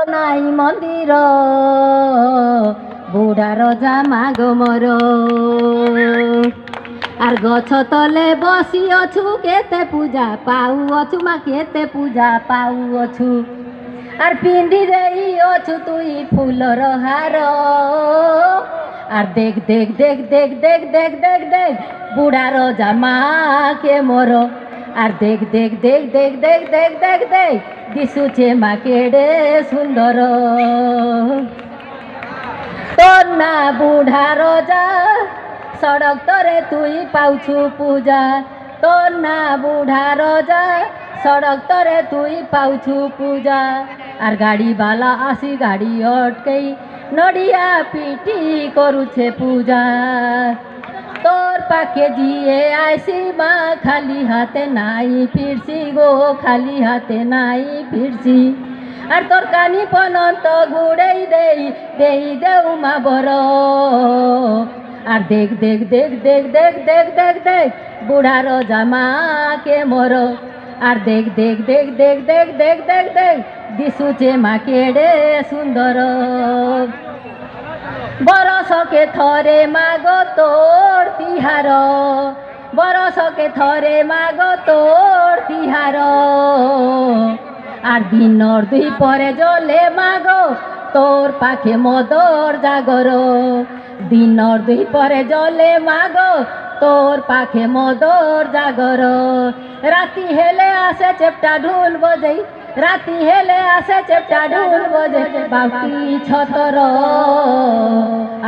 নাই মন্দির বুড়ার জামা গো মোর আর গছ তলে বসি অছু কেতে পূজা পাউ অছু মা কেতে পূজা পাউ অছু আর পিন্ধি দেই অছু তুই ফুলর হার আর দেখ দেখ দেখ দেখ দেখ দেখ দেখ দেখ বুড়ার জামা কে মোর আর দেখ দেখ দেখ দেখ দেখ দেখ দেখ দেখ দিশুছে মা কেড়ে সুন্দর তোর না বুড়া রোজা সড়ক তরে তুই পাউছু পূজা তোর না বুড়া রোজা সড়ক তরে তুই পাউছু পূজা আর গাড়িওয়ালা আসি গাড়ি অটকেই নড়িয়া পিটি করুছে পূজা তোর পাখে জিয়ে আইসি মা খালি হাতে নাই ফিরছি গো খালি হাতে নাই ফিরছি আর তোর কানি পনন্ত ঘুরেই দেই দেই দেউ মা বড় আর দেখ দেখ দেখ দেখ দেখ দেখ দেখ দেখ বুড়ার জামা কে মোর আর দেখ দেখ দেখ দেখ দেখ দেখ দেখ দেখ দিশুছে মা কেড়ে সুন্দর বরষকে থরে মাগো তোর তিহার বরষকে থরে মাগো তোর তিহার আর দিনর দুই পরে জলে মাগো তোর পাখে মদর জাগর দিনর দুই পরে জলে মাগো তোর পাখে মদর জাগর রাতি হেলে আসে চেপটা ঢুল বজেই রাতি হেলে আসে চেপটা ঢুল বজে বাকি ছতর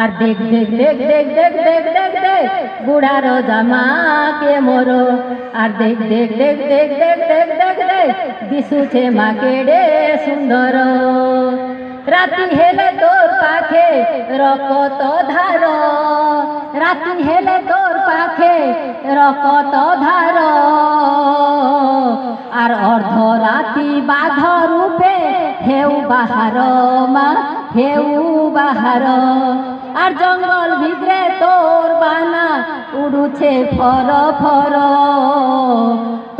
আর দেখ দেখ দেখ দেখ দেখ দেখ দেখ দেখ বুড়ার জামা কে মোর আর দেখ দেখ দেখ দেখ দেখ দেখ দেখ দেখ দিশুছে মা কেড়ে সুন্দর রাতি হেলে তোর পাখে রকত ধার রাতি হেলে তোর পাখে রকত ধার আর অর্ধ রাতি বাঘ রূপে হেউ বাহার মা হেউ বাহার আর জঙ্গল ভিতরে তোর বানা উড়ুছে ফর ফর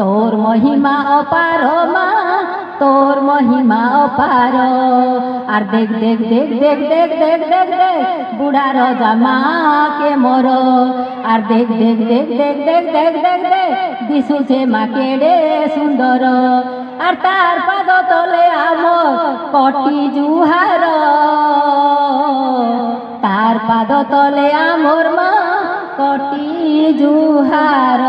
তোর মহিমা অপার মা তোর মহিমা অপার আর দেখ দেখ দেখ দেখ দেখ দেখ দেখ দেখ বুড়ার জামা কে মোর আর দেখ দেখ দেখ দেখ দেখ দেখ দেখ দেখ দিশুছে মা কেড়ে সুন্দর আর তার পাদ তলে আমর কটি জুহার তার পাদ তলে আমর মা কটি জুহার।